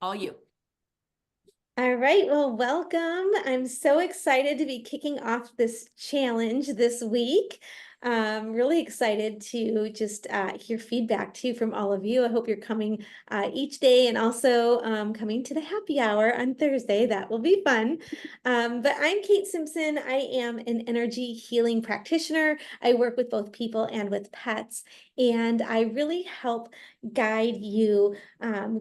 All you. All right, well, welcome. I'm so excited to be kicking off this challenge this week. Really excited to just hear feedback too from all of you. I hope you're coming each day and also coming to the happy hour on Thursday. That will be fun. But I'm Kate Simpson. I am an energy healing practitioner. I work with both people and with pets, and I really help guide you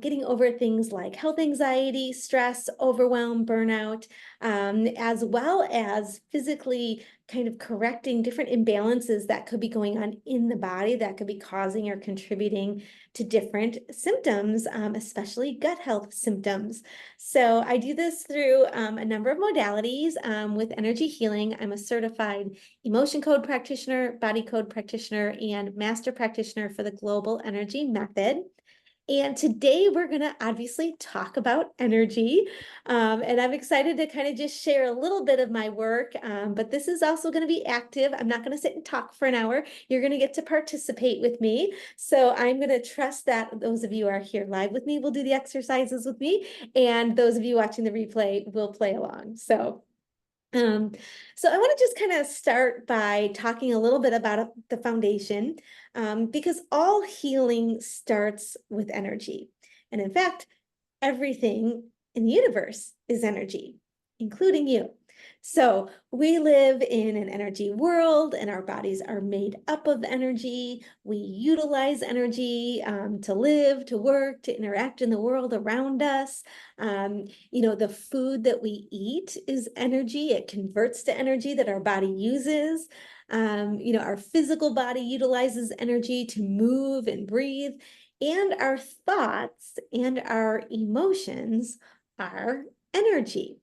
getting over things like health anxiety, stress, overwhelm, burnout, as well as physically kind of correcting different imbalances that could be going on in the body that could be causing or contributing to different symptoms, especially gut health symptoms. So I do this through a number of modalities with energy healing. I'm a certified emotion code practitioner, body code practitioner, and master practitioner for the global energy method. And today we're going to obviously talk about energy. And I'm excited to kind of just share a little bit of my work. But this is also going to be active. I'm not going to sit and talk for an hour. You're going to get to participate with me. So I'm going to trust that those of you who are here live with me will do the exercises with me. And those of you watching the replay will play along. So I want to just kind of start by talking a little bit about the foundation, because all healing starts with energy. And in fact, everything in the universe is energy, including you. So we live in an energy world, and our bodies are made up of energy. We utilize energy to live, to work, to interact in the world around us. The food that we eat is energy. It converts to energy that our body uses. Our physical body utilizes energy to move and breathe. And our thoughts and our emotions are energy.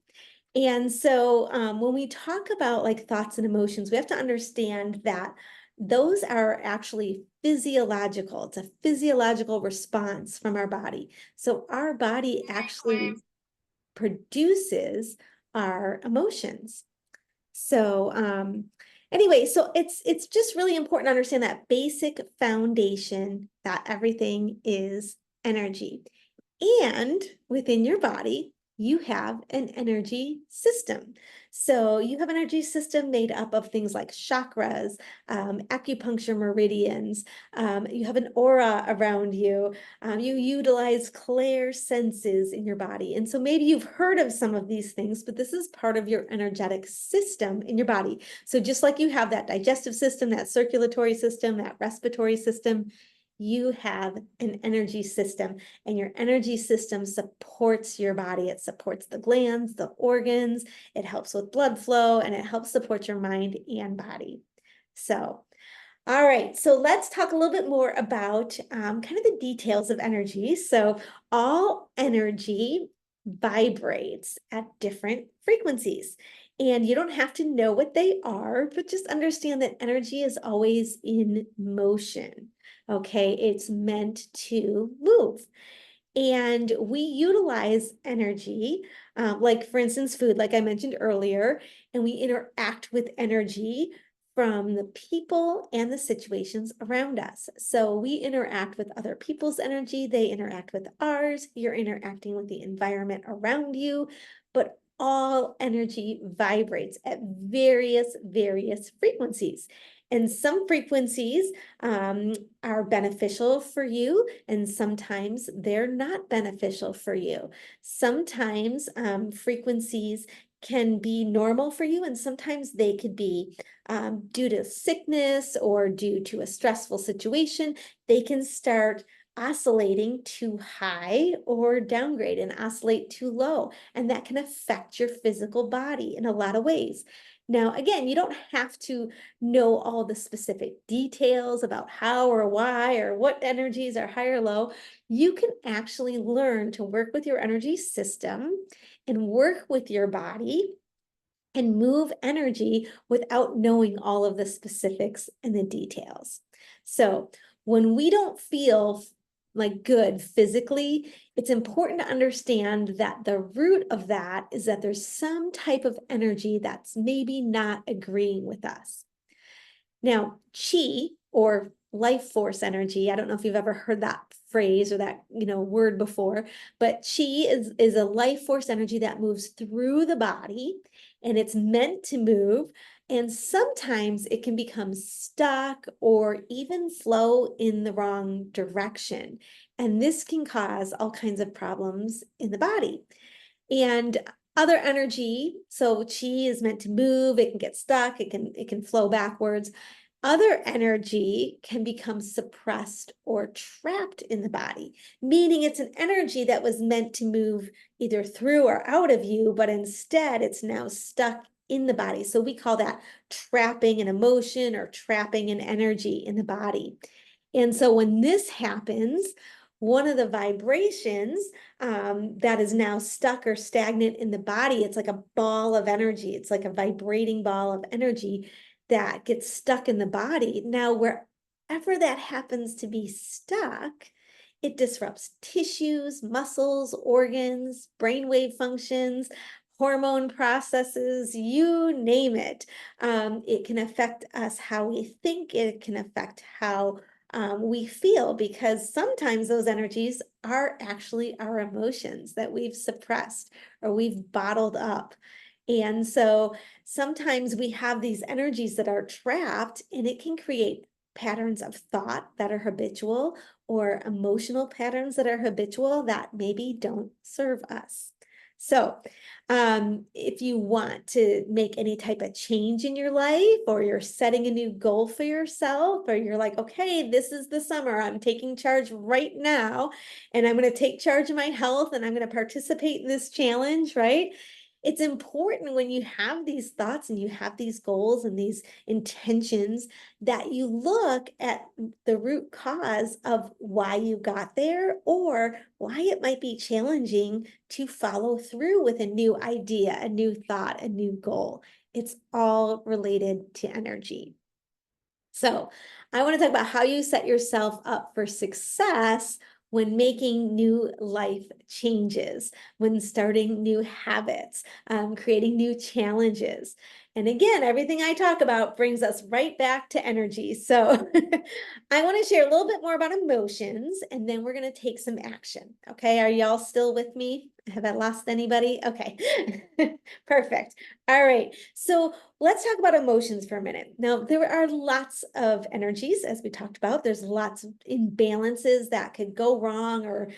And so when we talk about like thoughts and emotions, we have to understand that those are actually physiological. It's a physiological response from our body. So our body actually produces our emotions. So it's just really important to understand that basic foundation that everything is energy. And within your body, you have an energy system. So you have an energy system made up of things like chakras, acupuncture meridians. You have an aura around you. You utilize clair senses in your body. And so maybe you've heard of some of these things, but this is part of your energetic system in your body. So just like you have that digestive system, that circulatory system, that respiratory system, you have an energy system, and your energy system supports your body. It supports the glands, the organs, it helps with blood flow, and it helps support your mind and body. All right, so let's talk a little bit more about kind of the details of energy. So all energy vibrates at different frequencies. And you don't have to know what they are, but just understand that energy is always in motion. Okay, it's meant to move. And we utilize energy, like for instance, food, like I mentioned earlier, and we interact with energy from the people and the situations around us. So we interact with other people's energy, they interact with ours, you're interacting with the environment around you, but all energy vibrates at various frequencies. And some frequencies are beneficial for you, and sometimes they're not beneficial for you. Sometimes frequencies can be normal for you, and sometimes they could be due to sickness or due to a stressful situation. They can start oscillating too high or downgrade and oscillate too low, and that can affect your physical body in a lot of ways. Now, again, you don't have to know all the specific details about how or why or what energies are high or low. You can actually learn to work with your energy system and work with your body and move energy without knowing all of the specifics and the details. So when we don't feel like good physically, it's important to understand that the root of that is that there's some type of energy that's maybe not agreeing with us. Now, chi, or life force energy, I don't know if you've ever heard that phrase or that, word before, but chi is a life force energy that moves through the body, and it's meant to move. And sometimes it can become stuck or even flow in the wrong direction. And this can cause all kinds of problems in the body. And other energy, so chi is meant to move, it can get stuck, it can flow backwards. Other energy can become suppressed or trapped in the body, meaning it's an energy that was meant to move either through or out of you, but instead it's now stuck in the body. So we call that trapping an emotion or trapping an energy in the body. And so when this happens, one of the vibrations that is now stuck or stagnant in the body, it's like a ball of energy. It's like a vibrating ball of energy that gets stuck in the body. Now, wherever that happens to be stuck, it disrupts tissues, muscles, organs, brainwave functions, hormone processes, you name it. It can affect us how we think, it can affect how we feel, because sometimes those energies are actually our emotions that we've suppressed or we've bottled up. And so sometimes we have these energies that are trapped, and it can create patterns of thought that are habitual or emotional patterns that are habitual that maybe don't serve us. So, if you want to make any type of change in your life, or you're setting a new goal for yourself, or you're like, okay, this is the summer, I'm taking charge right now, and I'm going to take charge of my health, and I'm going to participate in this challenge, right? It's important when you have these thoughts and you have these goals and these intentions that you look at the root cause of why you got there, or why it might be challenging to follow through with a new idea, a new thought, a new goal. It's all related to energy. So I want to talk about how you set yourself up for success when making new life changes, when starting new habits, creating new challenges. And again, everything I talk about brings us right back to energy. So I want to share a little bit more about emotions, and then we're going to take some action. Okay, are y'all still with me? Have I lost anybody? Okay, perfect. All right, so let's talk about emotions for a minute. Now, there are lots of energies, as we talked about. There's lots of imbalances that could go wrong or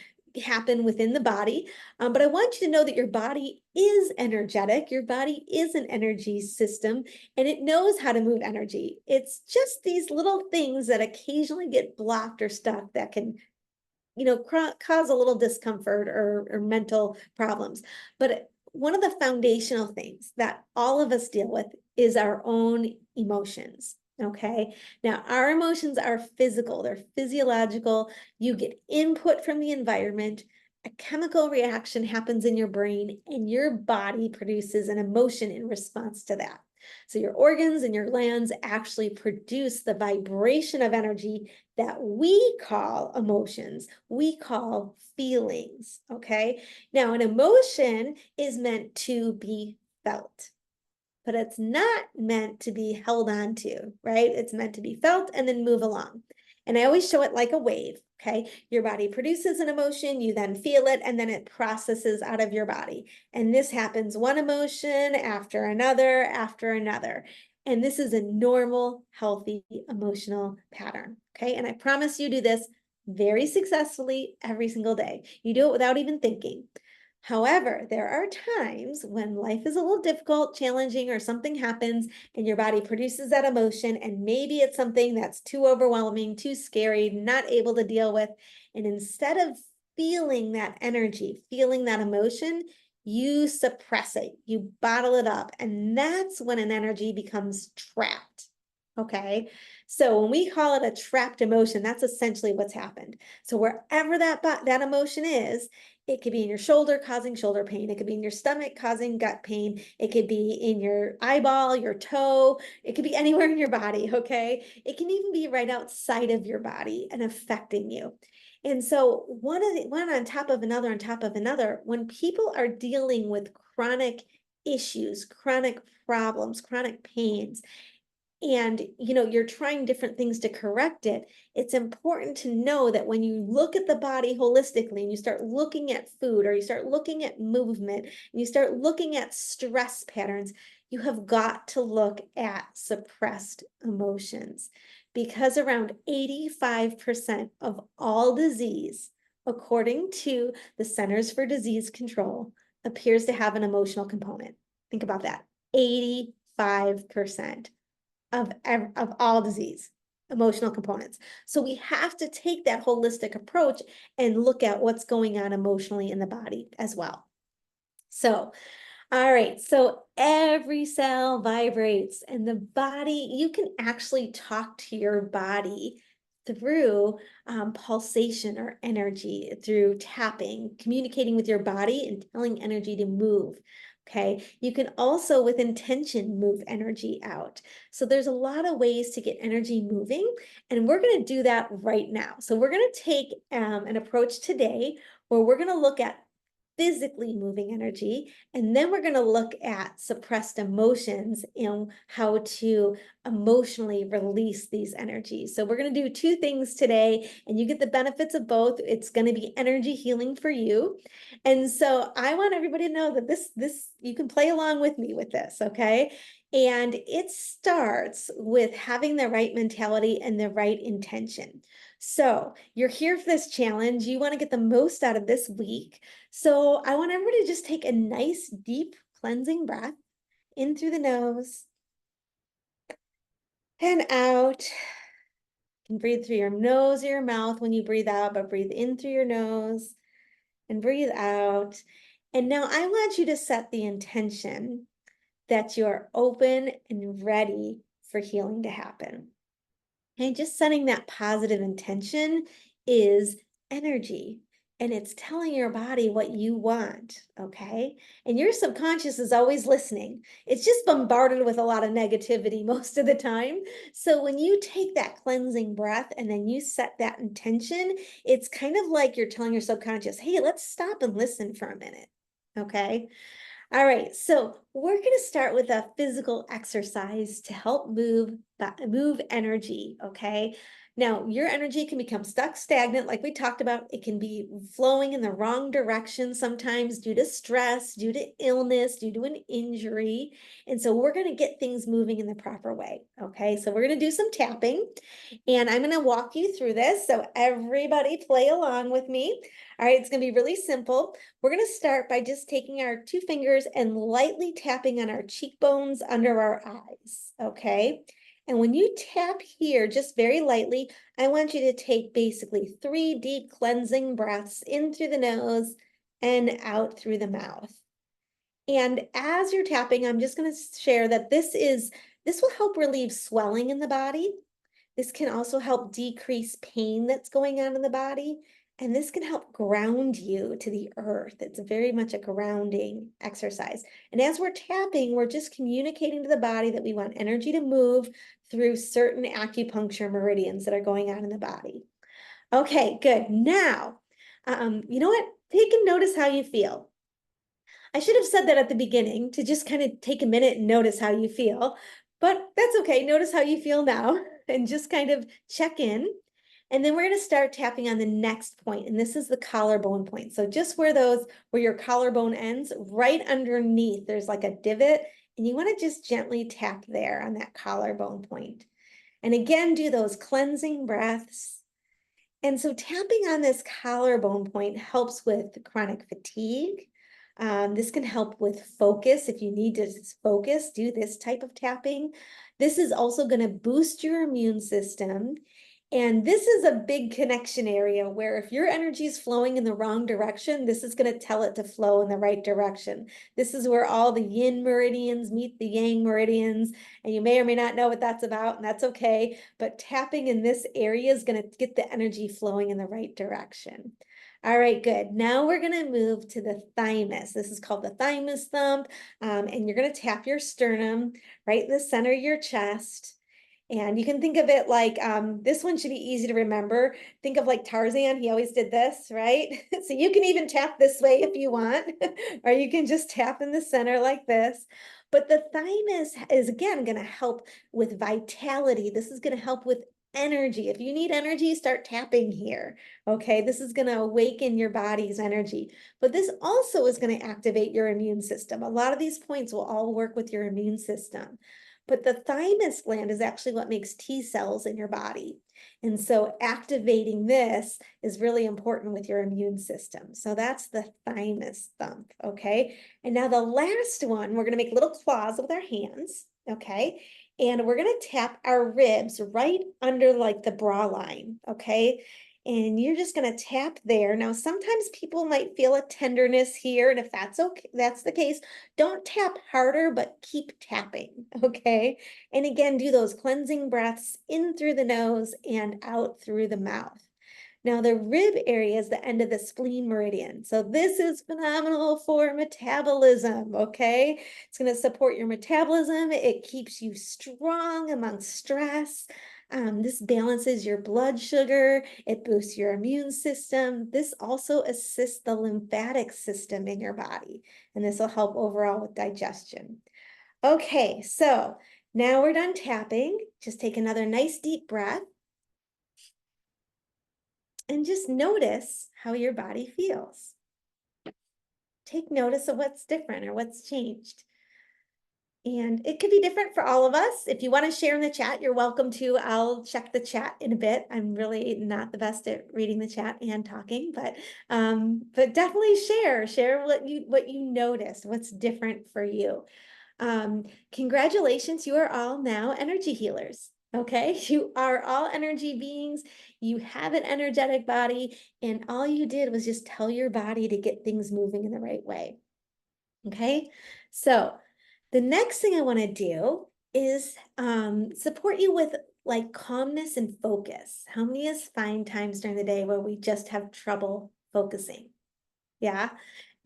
happen within the body. But I want you to know that your body is energetic. Your body is an energy system, and it knows how to move energy. It's just these little things that occasionally get blocked or stuck that can cause a little discomfort or mental problems. But one of the foundational things that all of us deal with is our own emotions. Okay. Now, our emotions are physical, they're physiological. You get input from the environment, a chemical reaction happens in your brain, and your body produces an emotion in response to that. So your organs and your glands actually produce the vibration of energy that we call emotions, we call feelings, okay? Now, an emotion is meant to be felt, but it's not meant to be held on to, right? It's meant to be felt and then move along. And I always show it like a wave, okay? Your body produces an emotion, you then feel it, and then it processes out of your body. And this happens one emotion after another, after another. And this is a normal, healthy emotional pattern, okay? And I promise you do this very successfully every single day. You do it without even thinking. However, there are times when life is a little difficult, challenging, or something happens and your body produces that emotion, and maybe it's something that's too overwhelming, too scary, not able to deal with. And instead of feeling that energy, feeling that emotion, you suppress it, you bottle it up, and that's when an energy becomes trapped. Okay, so when we call it a trapped emotion, that's essentially what's happened. So wherever that emotion is, it could be in your shoulder causing shoulder pain. It could be in your stomach causing gut pain. It could be in your eyeball, your toe. It could be anywhere in your body, okay? It can even be right outside of your body and affecting you. And so one on top of another, on top of another, when people are dealing with chronic issues, chronic problems, chronic pains, and you're trying different things to correct it, it's important to know that when you look at the body holistically and you start looking at food, or you start looking at movement, and you start looking at stress patterns, you have got to look at suppressed emotions, because around 85% of all disease, according to the Centers for Disease Control, appears to have an emotional component. Think about that. 85% of all disease, emotional components. So we have to take that holistic approach and look at what's going on emotionally in the body as well. So, all right, so every cell vibrates, and the body, you can actually talk to your body through pulsation or energy, through tapping, communicating with your body and telling energy to move. Okay, you can also, with intention, move energy out. So there's a lot of ways to get energy moving, and we're going to do that right now. So we're going to take an approach today where we're going to look at physically moving energy, and then we're going to look at suppressed emotions and how to emotionally release these energies. So we're going to do two things today, and you get the benefits of both. It's going to be energy healing for you. And so I want everybody to know that this you can play along with me with this, okay? And it starts with having the right mentality and the right intention. So you're here for this challenge. You want to get the most out of this week. So I want everybody to just take a nice, deep, cleansing breath in through the nose and out. You can breathe through your nose or your mouth when you breathe out, but breathe in through your nose and breathe out. And now I want you to set the intention that you're open and ready for healing to happen. And just setting that positive intention is energy, and it's telling your body what you want, okay? And your subconscious is always listening. It's just bombarded with a lot of negativity most of the time. So when you take that cleansing breath and then you set that intention, it's kind of like you're telling your subconscious, hey, let's stop and listen for a minute, okay? All right, so we're going to start with a physical exercise to help move energy, okay? Now, your energy can become stuck, stagnant, like we talked about. It can be flowing in the wrong direction sometimes due to stress, due to illness, due to an injury. And so we're going to get things moving in the proper way, okay? So we're going to do some tapping, and I'm going to walk you through this. So everybody play along with me. All right, it's going to be really simple. We're going to start by just taking our two fingers and lightly tapping on our cheekbones under our eyes, okay? And when you tap here, just very lightly, I want you to take basically 3 deep cleansing breaths in through the nose and out through the mouth. And as you're tapping, I'm just going to share that this will help relieve swelling in the body. This can also help decrease pain that's going on in the body. And this can help ground you to the earth. It's very much a grounding exercise. And as we're tapping, we're just communicating to the body that we want energy to move through certain acupuncture meridians that are going on in the body. Okay, good. Now, you know what? Take and notice how you feel. I should have said that at the beginning to just kind of take a minute and notice how you feel, but that's okay. Notice how you feel now and just kind of check in. And then we're going to start tapping on the next point, and this is the collarbone point. So just where your collarbone ends, right underneath, there's like a divot, and you want to just gently tap there on that collarbone point. And again, do those cleansing breaths. And so tapping on this collarbone point helps with chronic fatigue. This can help with focus. If you need to focus, do this type of tapping. This is also going to boost your immune system. And this is a big connection area where if your energy is flowing in the wrong direction, this is going to tell it to flow in the right direction. This is where all the yin meridians meet the yang meridians, and you may or may not know what that's about, and that's okay. But tapping in this area is going to get the energy flowing in the right direction. All right, good. Now we're going to move to the thymus. This is called the thymus thumb, and you're going to tap your sternum right in the center of your chest. And you can think of it like this one should be easy to remember. Think of like Tarzan, he always did this, right? So you can even tap this way if you want, or you can just tap in the center like this. But the thymus is again going to help with vitality. This is going to help with energy. If you need energy, start tapping here. Okay, this is going to awaken your body's energy. But this also is going to activate your immune system. A lot of these points will all work with your immune system. But the thymus gland is actually what makes T cells in your body. And so activating this is really important with your immune system. So that's the thymus thump, okay? And now the last one, we're gonna make little claws with our hands, okay? And we're gonna tap our ribs right under like the bra line, okay? And you're just gonna tap there. Now, sometimes people might feel a tenderness here, and if that's okay, that's the case, don't tap harder, but keep tapping, okay? And again, do those cleansing breaths in through the nose and out through the mouth. Now, the rib area is the end of the spleen meridian. So this is phenomenal for metabolism, okay? It's going to support your metabolism. It keeps you strong amongst stress. This balances your blood sugar. It boosts your immune system. This also assists the lymphatic system in your body, and this will help overall with digestion. Okay, so now we're done tapping. Just take another nice deep breath and just notice how your body feels. Take notice of what's different or what's changed. And it could be different for all of us. If you want to share in the chat, you're welcome to. I'll check the chat in a bit. I'm really not the best at reading the chat and talking, but definitely share what you noticed, what's different for you. Congratulations, you are all now energy healers. Okay, you are all energy beings. You have an energetic body, and all you did was just tell your body to get things moving in the right way. Okay, so the next thing I want to do is support you with like calmness and focus. How many is find times during the day where we just have trouble focusing? Yeah.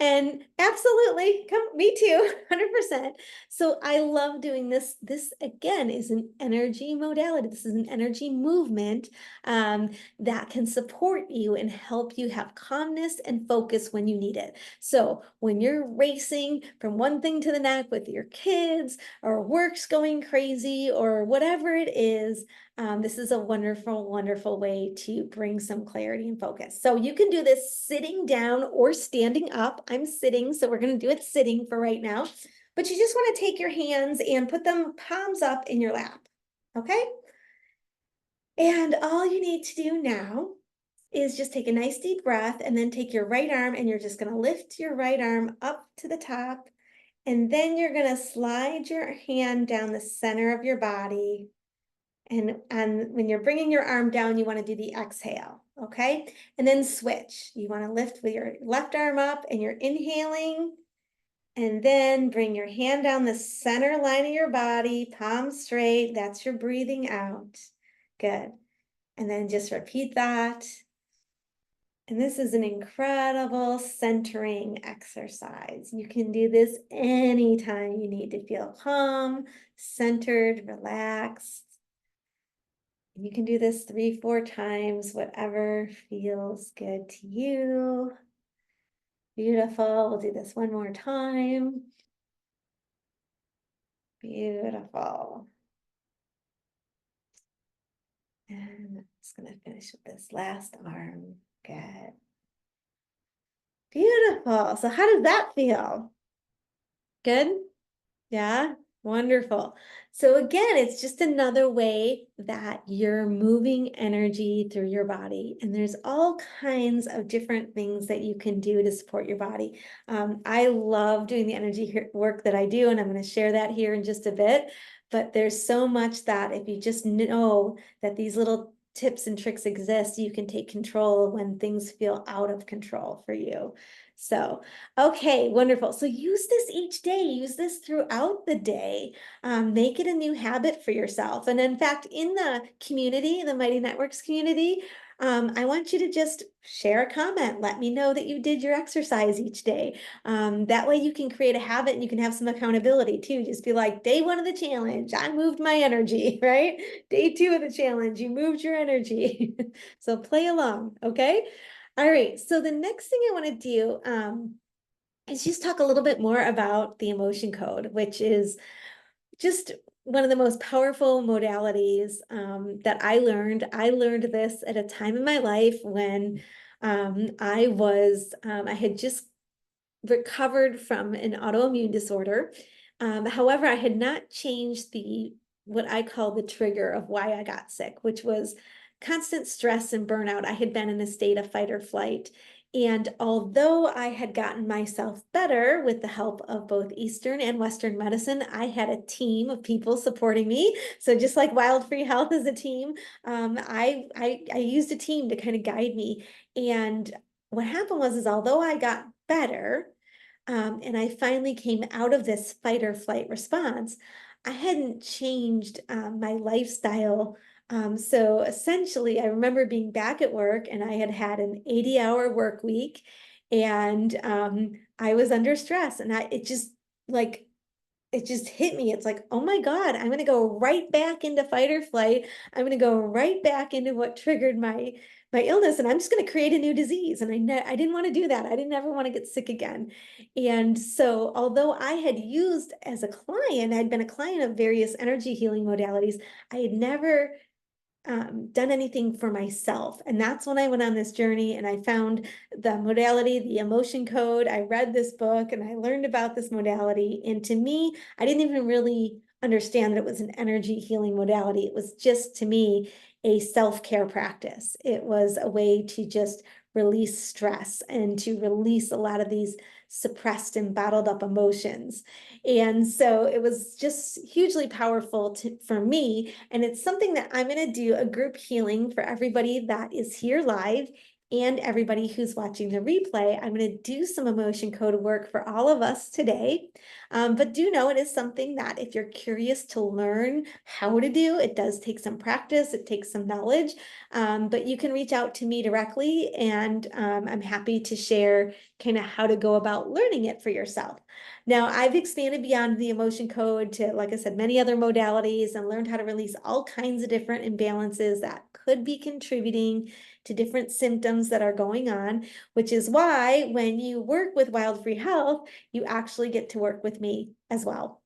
And absolutely, come, me too, 100%. So I love doing this. This again is an energy modality. This is an energy movement that can support you and help you have calmness and focus when you need it. So when you're racing from one thing to the next with your kids, or work's going crazy, or whatever it is, this is a wonderful, wonderful way to bring some clarity and focus. So you can do this sitting down or standing up. I'm sitting, so we're going to do it sitting for right now. But you just want to take your hands and put them palms up in your lap, okay? And all you need to do now is just take a nice deep breath and then take your right arm and you're just going to lift your right arm up to the top. And then you're going to slide your hand down the center of your body. And when you're bringing your arm down, you want to do the exhale, okay? And then switch. You want to lift with your left arm up and you're inhaling. And then bring your hand down the center line of your body, palms straight. That's your breathing out. Good. And then just repeat that. And this is an incredible centering exercise. You can do this anytime you need to feel calm, centered, relaxed. You can do this 3, 4 times, whatever feels good to you. Beautiful. We'll do this one more time. Beautiful. And I'm just going to finish with this last arm. Good. Beautiful. So how does that feel? Good? Yeah, wonderful. So again, it's just another way that you're moving energy through your body. And there's all kinds of different things that you can do to support your body. I love doing the energy work that I do, and I'm going to share that here in just a bit. But there's so much that if you just know that these little tips and tricks exist, you can take control when things feel out of control for you. So okay, wonderful. So use this each day, use this throughout the day. Make it a new habit for yourself. And in fact, in the community, the Mighty Networks community, I want you to just share a comment. Let me know that you did your exercise each day. That way you can create a habit and you can have some accountability too. Just be like, day one of the challenge, I moved my energy, right? Day two of the challenge, you moved your energy. So play along, okay? All right, so the next thing I want to do is just talk a little bit more about the emotion code, which is just one of the most powerful modalities that I learned. I learned this at a time in my life when I had just recovered from an autoimmune disorder. However, I had not changed what I call the trigger of why I got sick, which was constant stress and burnout. I had been in a state of fight or flight. And although I had gotten myself better with the help of both Eastern and Western medicine, I had a team of people supporting me. So just like Wild Free Health is a team, I used a team to kind of guide me. And what happened was, although I got better, and I finally came out of this fight or flight response, I hadn't changed my lifestyle. So essentially, I remember being back at work and I had had an 80-hour work week, and I was under stress, and it just like it just hit me. It's like, oh my God, I'm going to go right back into fight or flight. I'm going to go right back into what triggered my illness, and I'm just going to create a new disease. And I didn't want to do that. I didn't ever want to get sick again. And so, although I had used as a client, I'd been a client of various energy healing modalities, I had never done anything for myself. And that's when I went on this journey and I found the modality, the emotion code. I read this book and I learned about this modality. And to me, I didn't even really understand that it was an energy healing modality. It was just, to me, a self-care practice. It was a way to just release stress and to release a lot of these suppressed and bottled up emotions. And so it was just hugely powerful for me. And it's something that I'm going to do a group healing for everybody that is here live and everybody who's watching the replay. I'm going to do some emotion code work for all of us today. But do know it is something that if you're curious to learn how to do, it does take some practice, it takes some knowledge, but you can reach out to me directly, and I'm happy to share kind of how to go about learning it for yourself. Now, I've expanded beyond the emotion code to, like I said, many other modalities, and learned how to release all kinds of different imbalances that could be contributing to different symptoms that are going on, which is why when you work with Wild Free Health, you actually get to work with me as well.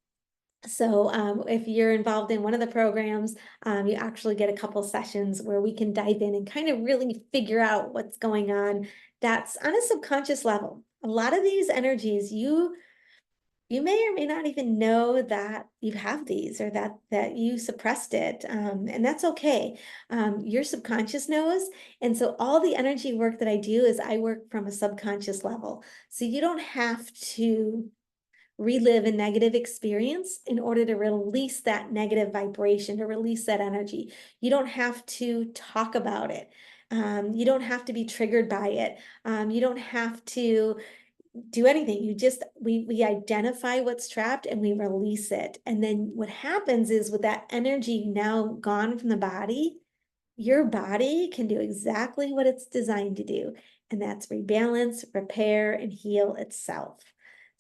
So if you're involved in one of the programs, you actually get a couple sessions where we can dive in and kind of really figure out what's going on. That's on a subconscious level. A lot of these energies, you may or may not even know that you have these, or that you suppressed it, and that's okay. Your subconscious knows, and so all the energy work that I do is I work from a subconscious level. So you don't have to relive a negative experience in order to release that negative vibration, to release that energy. You don't have to talk about it. You don't have to be triggered by it. You don't have to do anything. We identify what's trapped and we release it. And then what happens is, with that energy now gone from the body, your body can do exactly what it's designed to do, and that's rebalance, repair, and heal itself.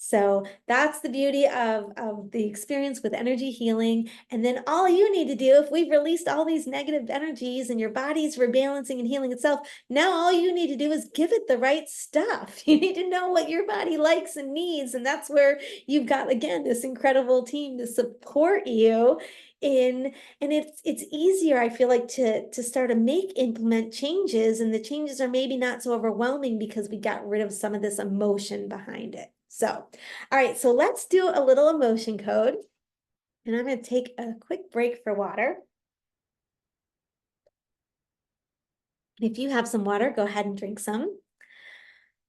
So that's the beauty of the experience with energy healing. And then all you need to do, if we've released all these negative energies and your body's rebalancing and healing itself, now all you need to do is give it the right stuff. You need to know what your body likes and needs. And that's where you've got, again, this incredible team to support you in. And it's easier, I feel like, to start to implement changes, and the changes are maybe not so overwhelming because we got rid of some of this emotion behind it. So, all right, so let's do a little emotion code, and I'm going to take a quick break for water. If you have some water, go ahead and drink some.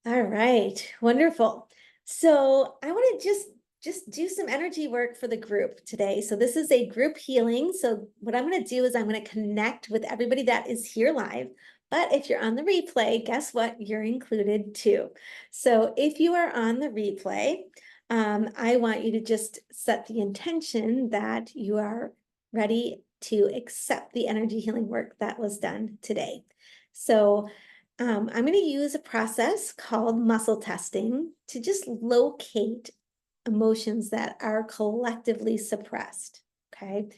All right, wonderful. So I want to just do some energy work for the group today. So this is a group healing. So what I'm going to do is I'm going to connect with everybody that is here live. But if you're on the replay, guess what? You're included too. So if you are on the replay, I want you to just set the intention that you are ready to accept the energy healing work that was done today. So I'm going to use a process called muscle testing to just locate emotions that are collectively suppressed. Okay.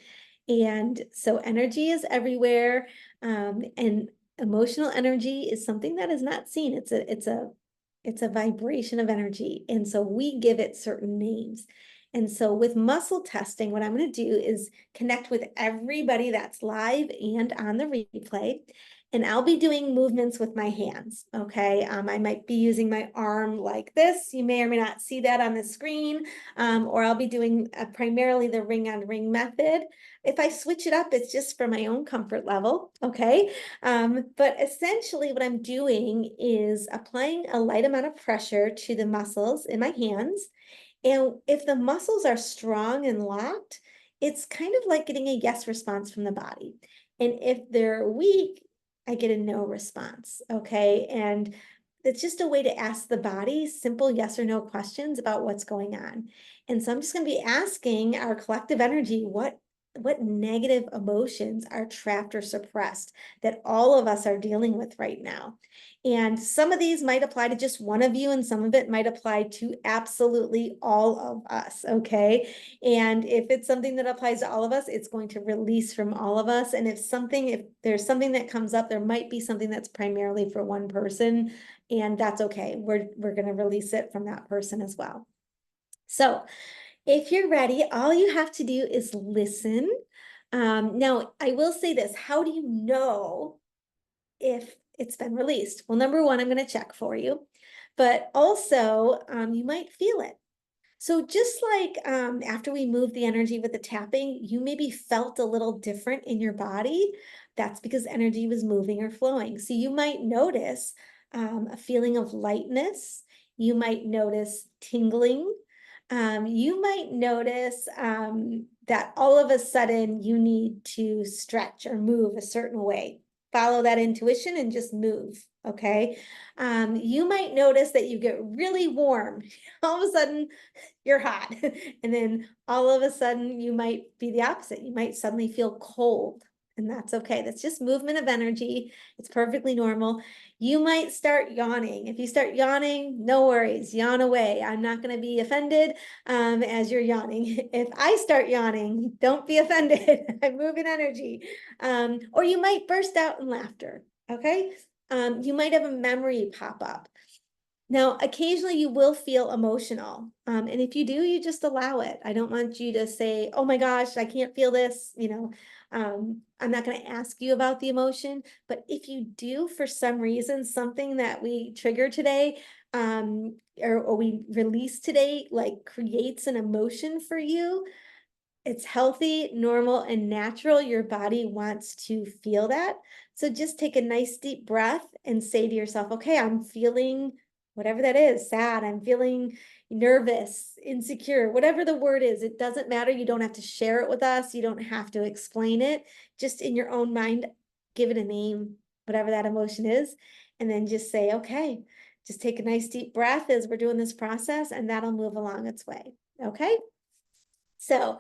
And so energy is everywhere. And emotional energy is something that is not seen. It's a vibration of energy. And so we give it certain names. And so with muscle testing, what I'm going to do is connect with everybody that's live and on the replay. And I'll be doing movements with my hands, okay? I might be using my arm like this. You may or may not see that on the screen, or I'll be doing primarily the ring on ring method. If I switch it up, it's just for my own comfort level, okay? But essentially what I'm doing is applying a light amount of pressure to the muscles in my hands. And if the muscles are strong and locked, it's kind of like getting a yes response from the body. And if they're weak, I get a no response, okay? And it's just a way to ask the body simple yes or no questions about what's going on. And so I'm just going to be asking our collective energy what negative emotions are trapped or suppressed that all of us are dealing with right now. And some of these might apply to just one of you, and some of it might apply to absolutely all of us, okay? And if it's something that applies to all of us, it's going to release from all of us. And if there's something that comes up, there might be something that's primarily for one person, and that's okay. We're going to release it from that person as well. So if you're ready, all you have to do is listen. Now, I will say this, how do you know if it's been released? Well, number one, I'm going to check for you, but also you might feel it. So just like after we move the energy with the tapping, you maybe felt a little different in your body. That's because energy was moving or flowing. So you might notice a feeling of lightness. You might notice tingling. You might notice that all of a sudden you need to stretch or move a certain way. Follow that intuition and just move, okay? You might notice that you get really warm. All of a sudden, you're hot. And then all of a sudden, you might be the opposite. You might suddenly feel cold. And that's okay. That's just movement of energy. It's perfectly normal. You might start yawning. If you start yawning, no worries, yawn away. I'm not going to be offended as you're yawning. If I start yawning, don't be offended. I'm moving energy. Or you might burst out in laughter. Okay. You might have a memory pop up. Now, occasionally you will feel emotional. And if you do, you just allow it. I don't want you to say, oh my gosh, I can't feel this. I'm not going to ask you about the emotion. But if you do, for some reason, something that we trigger today, or we release today, like creates an emotion for you, it's healthy, normal, and natural. Your body wants to feel that. So just take a nice deep breath and say to yourself, okay, I'm feeling whatever that is, sad, I'm feeling nervous, insecure, whatever the word is. It doesn't matter. You don't have to share it with us. You don't have to explain it. Just in your own mind, give it a name, whatever that emotion is, and then just say, okay, just take a nice deep breath as we're doing this process, and that'll move along its way. Okay? So,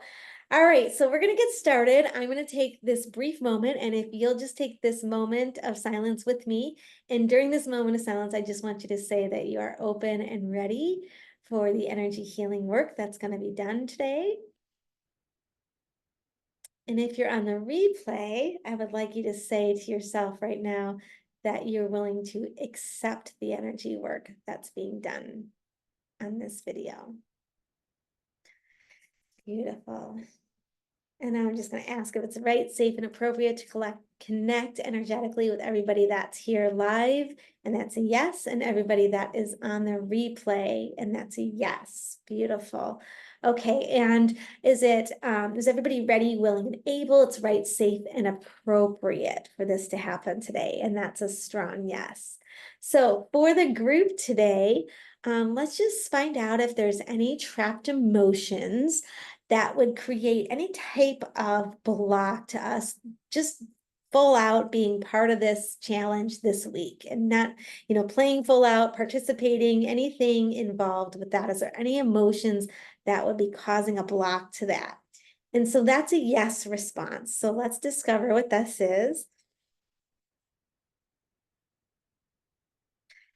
all right, so we're going to get started. I'm going to take this brief moment, and if you'll just take this moment of silence with me, and during this moment of silence, I just want you to say that you are open and ready for the energy healing work that's going to be done today. And if you're on the replay, I would like you to say to yourself right now that you're willing to accept the energy work that's being done on this video. Beautiful. And I'm just going to ask if it's right, safe, and appropriate to connect energetically with everybody that's here live, and that's a yes, and everybody that is on the replay, and that's a yes. Beautiful. Okay, and is everybody ready, willing, and able? It's right, safe, and appropriate for this to happen today, and that's a strong yes. So for the group today, let's just find out if there's any trapped emotions that would create any type of block to us just full out being part of this challenge this week, and not, playing full out, participating, anything involved with that. Is there any emotions that would be causing a block to that? And so that's a yes response. So let's discover what this is.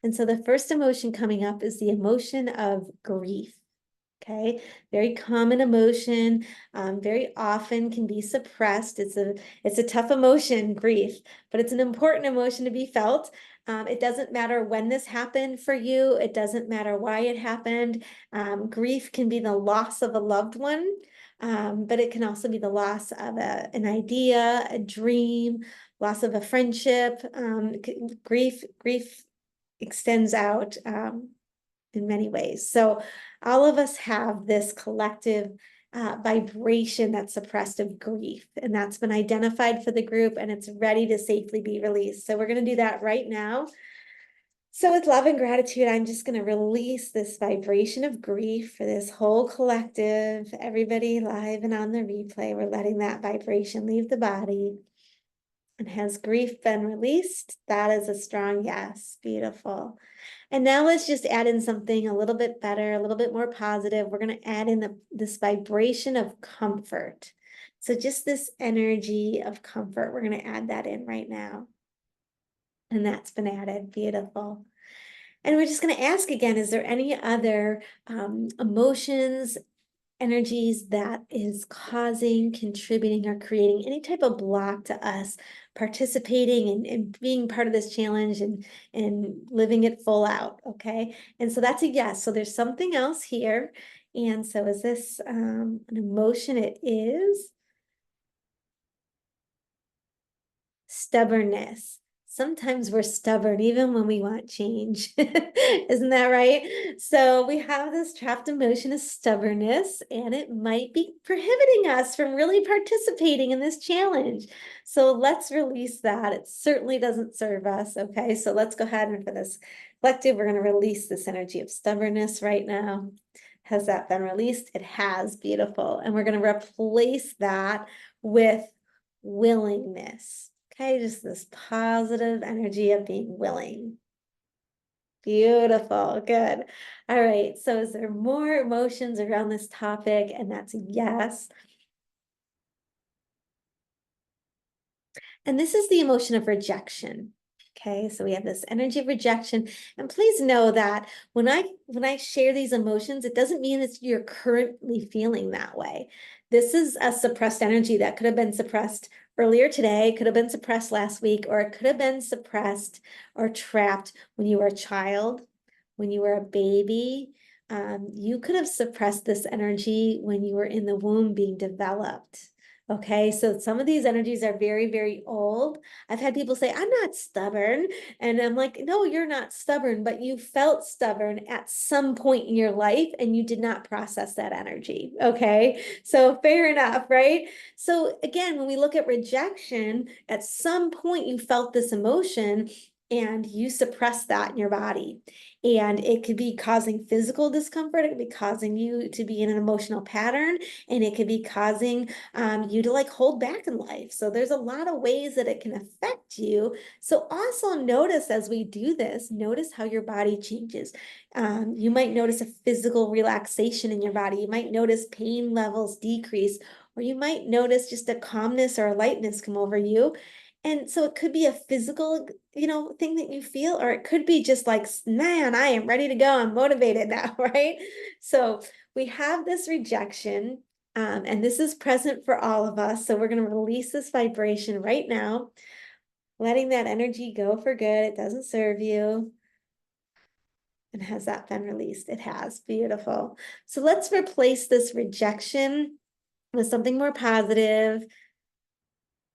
And so the first emotion coming up is the emotion of grief. Okay, very common emotion, very often can be suppressed. It's a tough emotion, grief, but it's an important emotion to be felt. It doesn't matter when this happened for you. It doesn't matter why it happened. Grief can be the loss of a loved one, but it can also be the loss of an idea, a dream, loss of a friendship. Grief extends out in many ways. So all of us have this collective vibration that's suppressed of grief, and that's been identified for the group, and it's ready to safely be released. So we're going to do that right now. So with love and gratitude, I'm just going to release this vibration of grief for this whole collective, everybody live and on the replay. We're letting that vibration leave the body. And has grief been released? That is a strong yes. Beautiful. And now let's just add in something a little bit better, a little bit more positive. We're going to add in this vibration of comfort. So just this energy of comfort, we're going to add that in right now. And that's been added. Beautiful. And we're just going to ask again, is there any other emotions, energies that is causing, contributing, or creating any type of block to us participating and being part of this challenge and living it full out, okay? And so that's a yes. So there's something else here. And so is this an emotion? It is stubbornness. Sometimes we're stubborn even when we want change. Isn't that right? So we have this trapped emotion of stubbornness, and it might be prohibiting us from really participating in this challenge. So let's release that. It certainly doesn't serve us. Okay, so let's go ahead and for this collective, we're going to release this energy of stubbornness right now. Has that been released? It has. Beautiful. And we're going to replace that with willingness. Okay, just this positive energy of being willing. Beautiful, good. All right, so is there more emotions around this topic? And that's yes. And this is the emotion of rejection. Okay, so we have this energy of rejection. And please know that when I share these emotions, it doesn't mean that you're currently feeling that way. This is a suppressed energy that could have been suppressed earlier today, could have been suppressed last week, or it could have been suppressed or trapped when you were a child, when you were a baby. You could have suppressed this energy when you were in the womb being developed. Okay, so some of these energies are very, very old. I've had people say, I'm not stubborn. And I'm like, no, you're not stubborn, but you felt stubborn at some point in your life and you did not process that energy. Okay, so fair enough, right? So again, when we look at rejection, at some point you felt this emotion and you suppress that in your body. And it could be causing physical discomfort. It could be causing you to be in an emotional pattern, and it could be causing you to like hold back in life. So there's a lot of ways that it can affect you. So also notice as we do this, notice how your body changes. You might notice a physical relaxation in your body. You might notice pain levels decrease, or you might notice just a calmness or a lightness come over you. And so it could be a physical, thing that you feel, or it could be just like, man, I am ready to go. I'm motivated now, right? So we have this rejection, and this is present for all of us. So we're going to release this vibration right now, letting that energy go for good. It doesn't serve you. And has that been released? It has. Beautiful. So let's replace this rejection with something more positive,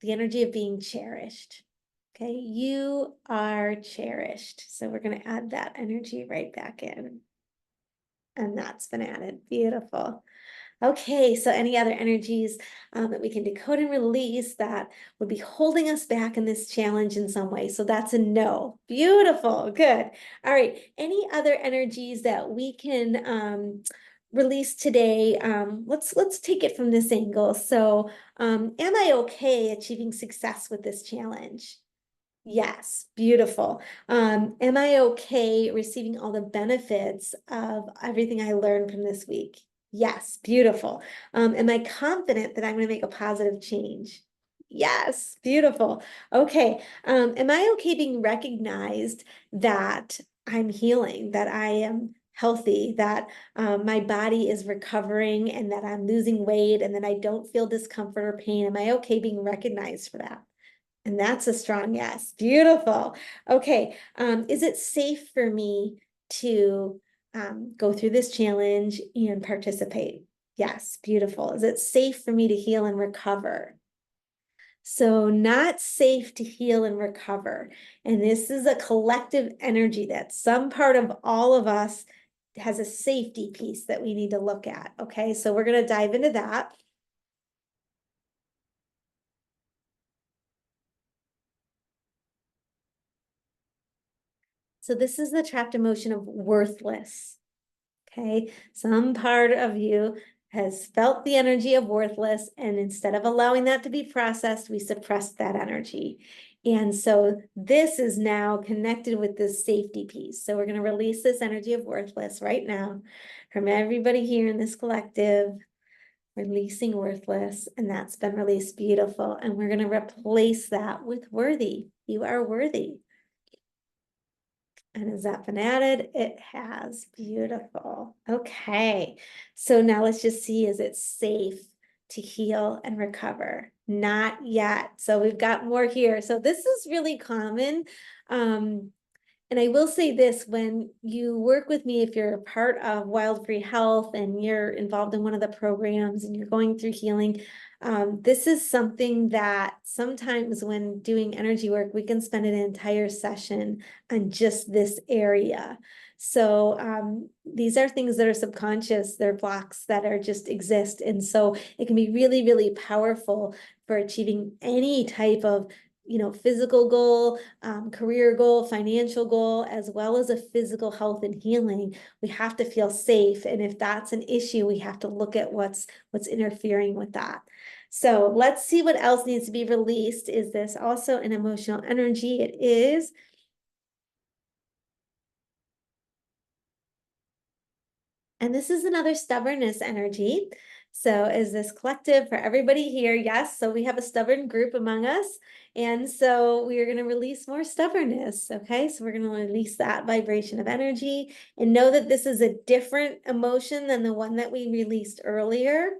the energy of being cherished. Okay, you are cherished. So we're going to add that energy right back in. And that's been added. Beautiful. Okay, so any other energies that we can decode and release that would be holding us back in this challenge in some way? So that's a no. Beautiful, good. All right, any other energies that we can release today? Let's take it from this angle. So am I okay achieving success with this challenge? Yes, beautiful. Am I okay receiving all the benefits of everything I learned from this week? Yes, beautiful. Am I confident that I'm going to make a positive change? Yes, beautiful. Okay. Am I okay being recognized that I'm healing, that I am healthy, that my body is recovering, and that I'm losing weight, and that I don't feel discomfort or pain. Am I okay being recognized for that? And that's a strong yes. Beautiful. Okay. Is it safe for me to go through this challenge and participate? Yes. Beautiful. Is it safe for me to heal and recover? So, not safe to heal and recover. And this is a collective energy that some part of all of us has a safety piece that we need to look at. Okay. So, we're going to dive into that. So, this is the trapped emotion of worthless. Okay. Some part of you has felt the energy of worthless, and instead of allowing that to be processed, we suppressed that energy. And so this is now connected with this safety piece. So we're going to release this energy of worthless right now from everybody here in this collective, releasing worthless, and that's been released. Beautiful. And we're going to replace that with worthy. You are worthy. And has that been added? It has. Beautiful. Okay. So now let's just see, is it safe to heal and recover? Not yet. So we've got more here. So this is really common. And I will say this, when you work with me, if you're a part of Wild Free Health and you're involved in one of the programs and you're going through healing, this is something that sometimes when doing energy work, we can spend an entire session on just this area. So these are things that are subconscious, they're blocks that are just exist. And so it can be really, really powerful for achieving any type of physical goal, career goal, financial goal, as well as a physical health and healing. We have to feel safe. And if that's an issue, we have to look at what's interfering with that. So let's see what else needs to be released. Is this also an emotional energy? It is. And this is another stubbornness energy. So is this collective for everybody here? Yes. So we have a stubborn group among us. And so we are going to release more stubbornness. Okay. So we're going to release that vibration of energy and know that this is a different emotion than the one that we released earlier.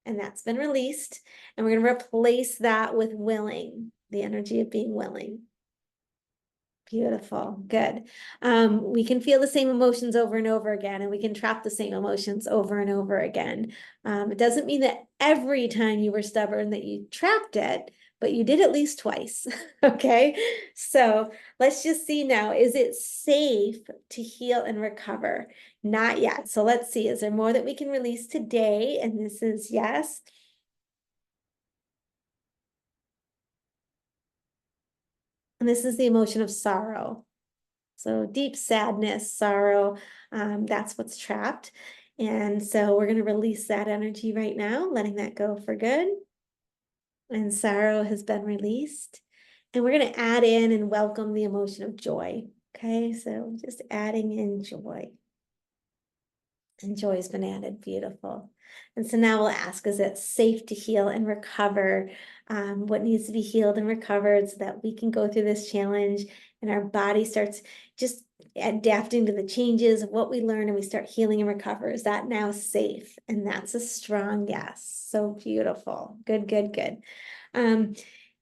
And that's been released. And we're going to replace that with willing, the energy of being willing. Beautiful. Good. We can feel the same emotions over and over again, and we can trap the same emotions over and over again. It doesn't mean that every time you were stubborn that you trapped it, but you did at least twice. Okay. So let's just see now, is it safe to heal and recover? Not yet. So let's see, is there more that we can release today? And this is yes. And this is the emotion of sorrow. So deep sadness, sorrow, that's what's trapped. And so we're going to release that energy right now, letting that go for good. And sorrow has been released. And we're going to add in and welcome the emotion of joy. Okay, so just adding in joy. And joy has been added. Beautiful. And so now we'll ask, is it safe to heal and recover? What needs to be healed and recovered so that we can go through this challenge and our body starts just adapting to the changes of what we learn and we start healing and recover. Is that now safe? And that's a strong yes. So beautiful. Good, good, good. And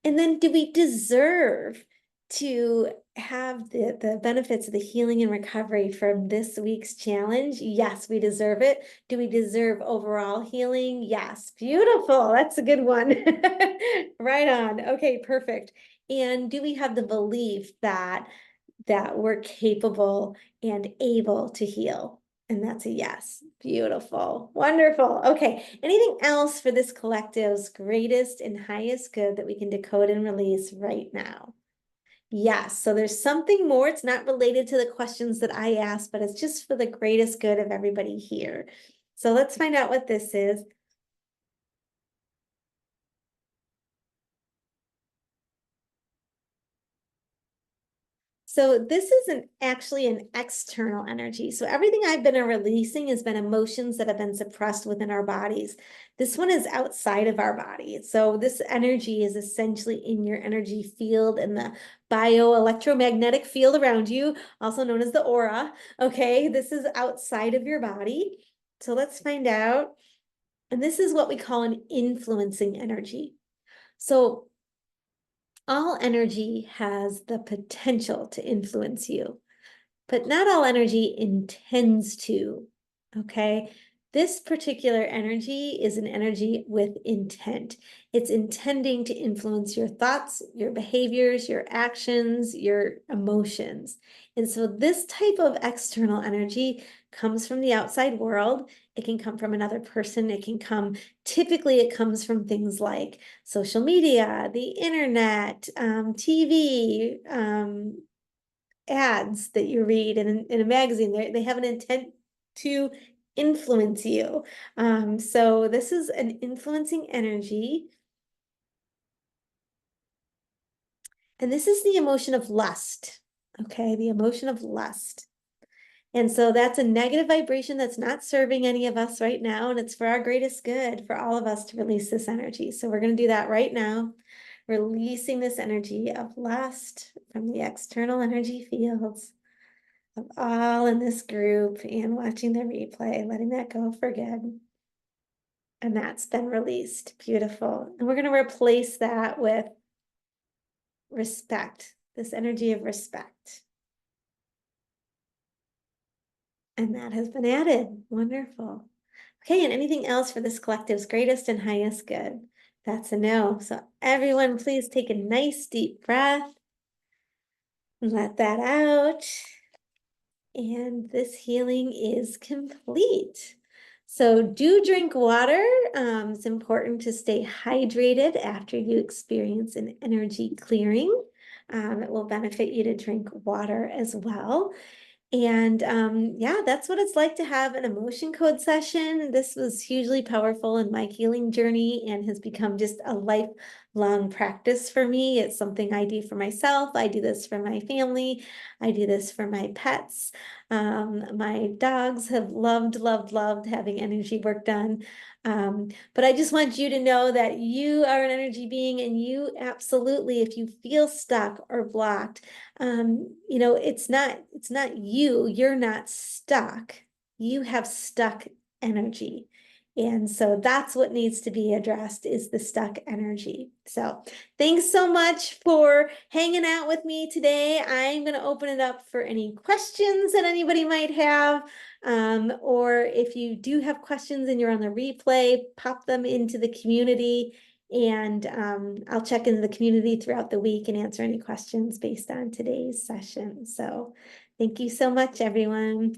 then do we deserve to have the benefits of the healing and recovery from this week's challenge? Yes, we deserve it. Do we deserve overall healing? Yes. Beautiful. That's a good one. Right on. Okay, perfect. And do we have the belief that we're capable and able to heal? And that's a yes. Beautiful. Wonderful. Okay. Anything else for this collective's greatest and highest good that we can decode and release right now? Yes. So there's something more. It's not related to the questions that I asked, but it's just for the greatest good of everybody here. So let's find out what this is. So this is actually an external energy. So everything I've been releasing has been emotions that have been suppressed within our bodies. This one is outside of our body. So this energy is essentially in your energy field and the bioelectromagnetic field around you, also known as the aura. Okay, this is outside of your body. So let's find out. And this is what we call an influencing energy. So all energy has the potential to influence you, but not all energy intends to, okay? This particular energy is an energy with intent. It's intending to influence your thoughts, your behaviors, your actions, your emotions. And so this type of external energy comes from the outside world. It can come from another person. Typically it comes from things like social media, the internet, TV, ads that you read in a magazine. They have an intent to influence you. So this is an influencing energy. And this is the emotion of lust. Okay, the emotion of lust. And so that's a negative vibration that's not serving any of us right now. And it's for our greatest good for all of us to release this energy. So we're going to do that right now, releasing this energy of lust from the external energy fields of all in this group and watching the replay, letting that go for good. And that's been released. Beautiful. And we're going to replace that with respect, this energy of respect. And that has been added. Wonderful. Okay, and anything else for this collective's greatest and highest good? That's a no. So everyone, please take a nice deep breath and let that out. And this healing is complete. So do drink water. It's important to stay hydrated after you experience an energy clearing. It will benefit you to drink water as well. And yeah, that's what it's like to have an emotion code session. This was hugely powerful in my healing journey and has become just a lifelong practice for me. It's something I do for myself. I do this for my family. I do this for my pets. My dogs have loved having energy work done. But I just want you to know that you are an energy being, and you absolutely, if you feel stuck or blocked, you know, it's not you, you're not stuck. You have stuck energy. And so that's what needs to be addressed, is the stuck energy. So thanks so much for hanging out with me today. I'm going to open it up for any questions that anybody might have. Or if you do have questions and you're on the replay, pop them into the community, and I'll check into the community throughout the week and answer any questions based on today's session. So thank you so much, everyone.